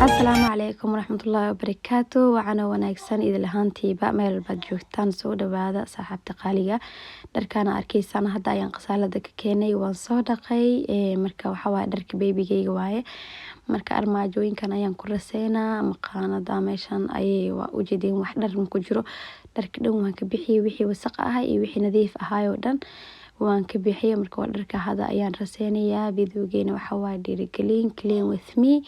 Asalaamu calaykum waraxmatullaahi wabarakaatu. Waxaana wanaagsan idil ahaantiiba meel baad joogtaan soo dhawaada saaxiibta qaaliga. Dharkana arkaysaan hadda ayaan qasaalada ka keenay waan soo dhaqay marka waxa waaye dharka baybigayga waaye. Marka armaajooyinkan ayaan ku raseynaa maqaanada meeshan ayay u jeedeen wax dhar ku jiro. Dharka dhan waan ka bixiyay wixii wasakh ah iyo wixii nadiif ahaay oo dhan waan ka bixiyay. Marka waa dharka hadda ayaan raseynayaa. Videogeena waxa waaye dhiirigelin clean with me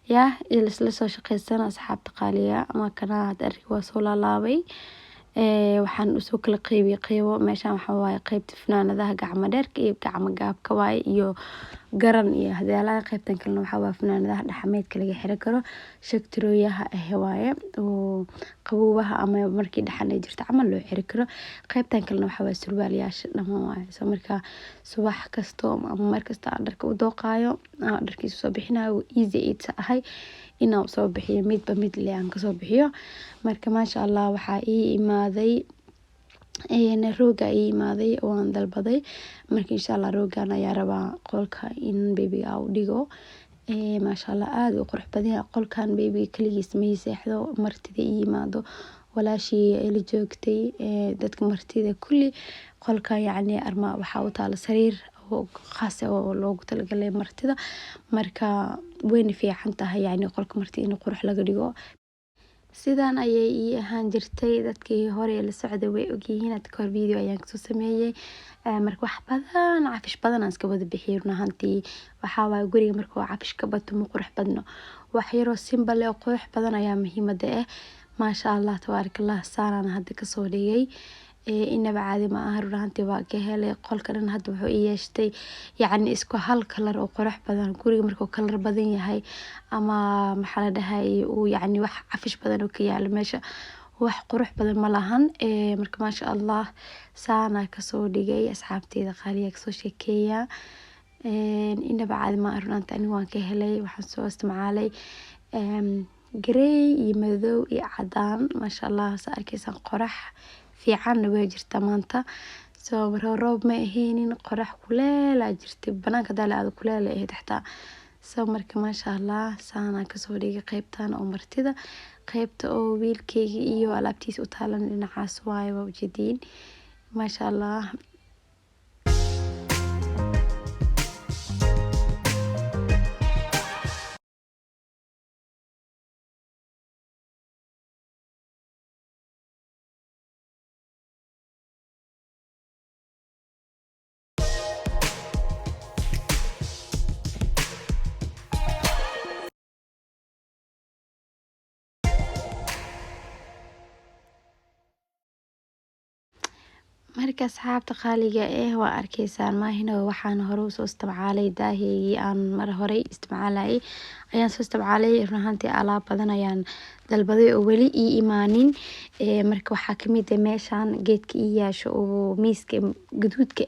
isla soo shaqeysana asxaabta qaaliga ama kana dharka waa soo laalaabay. Waxaan usoo kala qeybiyay qeybo. Meeshan waxa waaye qeybta fanaanadaha gacmo dheerka iyo gacmo gaabka waaye iyo garan iyo hadaalaha. Qeybtan kalena waxa waaye fanaanadaha dhaxameedka laga xiri karo shagtirooyaha waaye oo qaboobaha ama markii dhaxan ay jirto camal loo xiri karo. Qeybtan kalena waxa waaye surwaalayaasha dhamaan waaye. So marka subax kasto ama mar kasta aan dharka u dooqaayo dharkiisa soo bixinayo easy it ahay inaan soo bixiyo midba mid aan ka soo bixiyo. Marka maasha Allah waxaa ii imaaday rooga ii imaaday oo aan dalbaday. Marka insha Allah roogan ayaa rabaa qolka in babyga u dhigo. Maasha Allah aad u qurux badan yahay qolkan babyga kaligiis ma seexdo martida ii imaado walaashii ay la joogtay dadka martida kulli qolka yacni waxa u taala sariir oo khaas ah oo loogu talagalay martida. Marka wayna fiican tahay yacni qolka martida in qurux laga dhigo. Sidaan ayay ii ahaan jirtay dadkii hore la socday way ogyihiin dadka hore video ayaan kasoo sameeyay. Marka wax badan cafish badan aan iska wada bixiyay runtii waxa waaye guriga markuu cafish ka bato ma qurux badno. Wax yar oo simple oo qurux badan ayaa muhiimada ah. Maasha Allah tabaarakallah saarana hadda ka soo dhigay. Inaba caadi ma aha runtii waa ka helay qolka dhan hadda wuxuu ii yeeshtay yacni isku hal color oo qurux badan. Guriga markuu color badan yahay ama maxaa la dhahay uu yacni wax cafish badan oo ka yaalo meesha wax qurux badan ma lahan. Marka maasha Allah saana ka soo dhigay asxaabteyda qaaliga ka soo sheekeeya. Inaba caadi ma aha runtii aniga waan ka helay waxaan soo isticmaalay gray iyo madow iyo cadaan. Maasha Allah arkaysan qorax fiican way jirtaa maanta. So roob ma ahaynin qorax kuleel aa jirtay banaanka dal aad kuleel ay taxta. So marka maasha Allah saana ka soo dhigay qeybtan oo martida qeybta oo wiilkayga iyo alaabtiisa u taalan dhinacaas waaye waa u jeedin. Maasha Allah marka asxaabta qaaliga waa arkaysaan maahina waxaan hore u soo isticmaalay daahiyay aan mar hore isticmaalay ayaan soo isticmaalay runtii alaab badan ayaan dalbaday oo wali ii imaanin. Marka waxa kamid ah meeshan geedka ii yaasho oo miiska gaduudka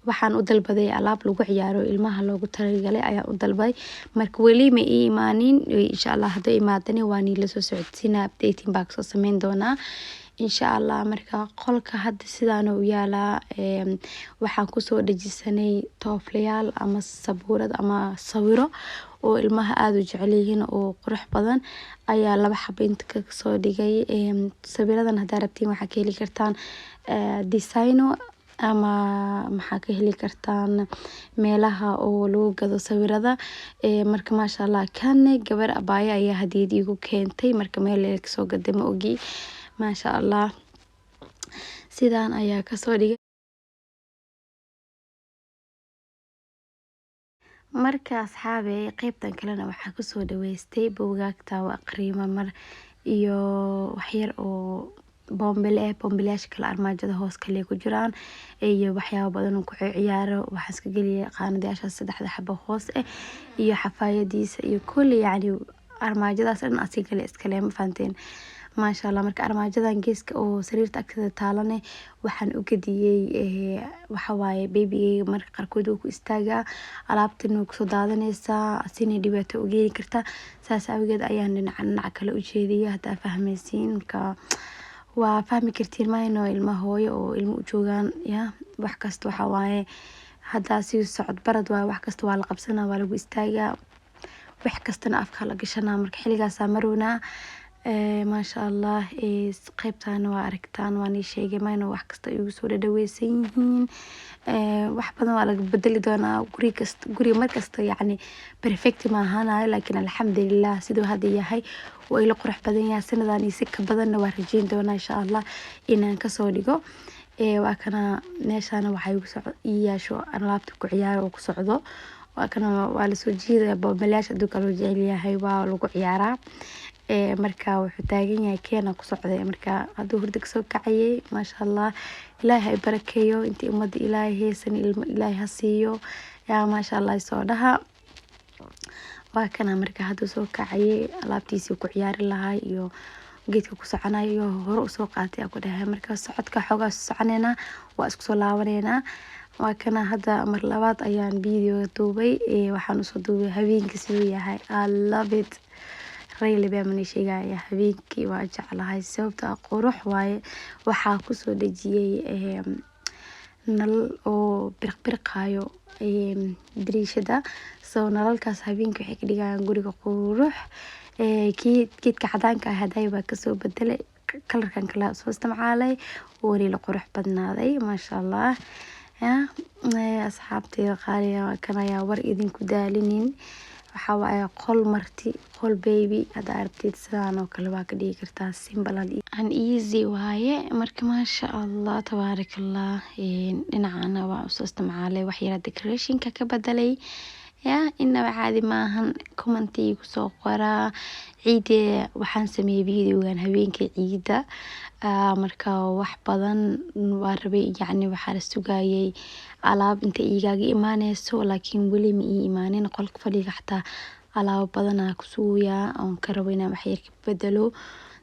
waxaan u dalbaday alaab lagu ciyaaro ilmaha loogu talagalay ayaan u dalbaday. Marka wali ma ii imaanin insha Allah haddii imaadana waan la soo socodsiinaa updating baa soo sameyn doonaa insha Allah. Marka qolka hadda sidaan u yaalaa waxaan ku soo dhajisanay tooflayaal ama sabuurad ama sawiro oo ilmaha aad u jecel yihiin oo qurux badan ayaa laba xabo inta ka soo dhigay. Sawiradan hadda rabtiin waxa ka heli kartaan designo ama maxaa ka heli kartaan meelaha oo lagu gado sawirada. Marka maasha Allah kan gabar abaya ayaa hadiyad igu keentay marka meel ka soo gaday ma ogi. Maasha Allah sidaan ayaa ka soo dhigay. Marka asxaabe qeybtan kalena waxa ku soo dhaweystay buugaagta waa aqriima mar iyo wax yar oo bombilayaasha kala armaajada hoos kale ku jiraan iyo waxyaabo badan oo ku ciyaaro. Waxaan iska geliyay qaanadayaasha saddexda xabo hoos iyo xafaayadiisa iyo kulli yacni armaajadaas dhan asiga kale iska leema faanteen. Maasha Allah marka armaajadan geeska oo sariirta agteeda taalane waxaan u gadiyay waxa waaye babyga marka qarkood uu ku istaagaa alaabtan uu ku soo daadanaysaa asina dhibaato u geeni kartaa. Saas awgeed ayaan dhinaca kale u jeediyay hadda fahmaysiin. Marka waa fahmi kartiin maayno ilma hooyo oo ilmo u joogaan wax kasta waxa waaye hadda si socod barad waa wax kasta waa la qabsanaa waa lagu istaagaa wax kastana afka la gashanaa. Marka xiligaas maroona maasha Allah qaybtaan waa aragtaan waan sheegay mayno wax kasta igu soo dhadhaweysan yihiin. wax badan waa laga bedeli doonaa guri markasta yacni perfect ma ahaanayo laakiin alxamdulillah sidoo hadda yahay waa ila qurux badan yahay. sanadan si ka badanna waa rajeyn doonaa insha Allah inaan kasoo dhigo. waa kana meeshaan waxay ugu socdo iyaasho alaabta ku ciyaar oo ku socdo. waa kana waa la soo jiiday boombalayaasha duka loo jecel yahay waa lagu ciyaaraa. marka wuxuu taagan yahay keena ku socday marka haduu hurdo kasoo kacayay maasha Allah ilaahay barakeeyo intii umada ilaahay heesan ilmo ilaahay ha siiyo yaa maasha Allah soo dhaha. waa kana marka haduu soo kacayay alaabtiisa ku ciyaari lahaa iyo geedka ku soconayo hore u soo qaatay ku dhahay marka socodka xogaa soconayna waa isku soo laabanayna. waa kana hadda mar labaad ayaan video duubay waxaan u soo duubay habeenkii sidoo yahay I love it really baa man sheegaya habeenkii waa jeclahay sababta qurux waaye waxaa ku soo dhajiyay nal oo birqayo dariishada soo nalalkaas habeenkii waxay ka dhigayaan guriga qurux. geedka cadaanka ah haday baa kasoo bedelay kalarkan kala soo isticmaalay wari la qurux badnaaday maasha Allah. asxaabteyda qaaliga kana ayaa war idinku daalinin waxa waaye qol marti qol baby hada aragtid sidaan oo kale waa ka dhigi kartaa simple and easy waaye marka maasha Allah tabarakallah. dhinacana waa soo isticmaalay wax yar decoration ka bedelay inaba caadi maahan. commentiga soo qora ciide waxaan sameeyay videogan habeenkii ciida marka wax badan waa rabay yacni waxa la sugayay alaab inta igaaga imaanayso laakiin wali ma imaanin qolka fadhiga xataa alaab badan ku suuya aan ka rabo inaan wax yar ka bedelo.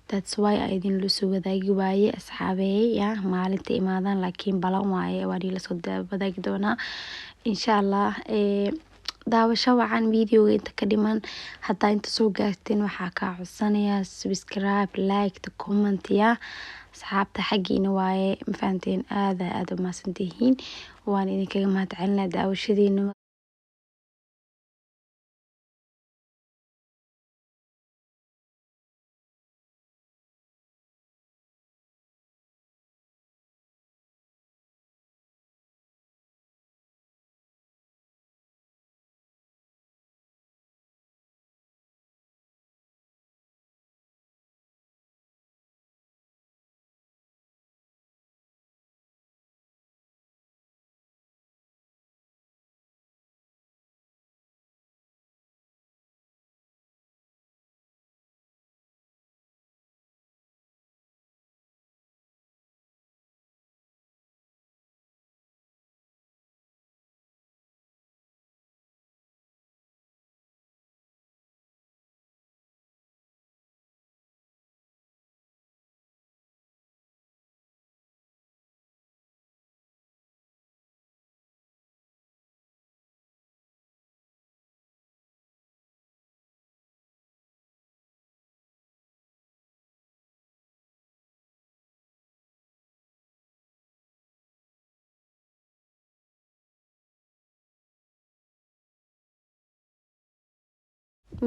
that's why I idin la soo wadaagi waaye asxaabey maalinta imaadaan laakiin balan waaye waa la soo wadaagi doonaa insha Allah. daawasho wacan videoga inta ka dhiman hadaa inta soo gaarteen waxaa ka codsanaya subscribe like comment asxaabta xaqiina waaye ma fahanteen aad u maasantihiin waan idinkaga mahadcelinaa daawashadiina.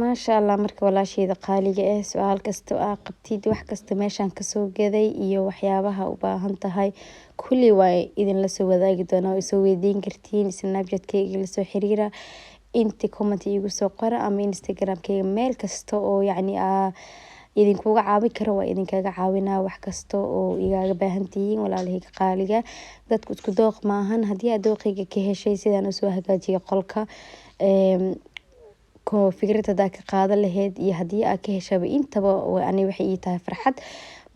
maasha Allah marka walaashayda qaaliga su'aal kasto qabtid wax kasto meeshan ka soo gaday iyo waxyaabaha u baahan tahay kulli way idin la soo wadaagi doonaa soo weydiin kartiin snapchat-kayga la soo xiriira inta comment igu soo qora ama instagram-kayga meel kasto oo yacni idinkuga caawin karo waa idinkaga caawinaa wax kasto oo igaaga baahan tihiin walaalahayga qaaliga. dadku isku dooq maahan haddii aad dooqayga ka heshay sidaan u soo hagaajiyo qolka fikrada ka qaadan lahayd iyo haddii aad ka heshaba intaba ani waxay ii tahay farxad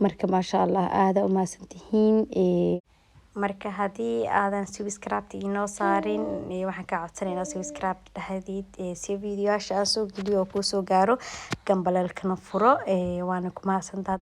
marka maasha Allah aad u maasantihiin. marka haddii aadan subscribe inoo saarin waxaan ka codsanaynaa subscribe dhahdid si videoyaasha aan soo geliyo oo kuu soo gaaro gambalelkana furo waana ku mahadsantahay.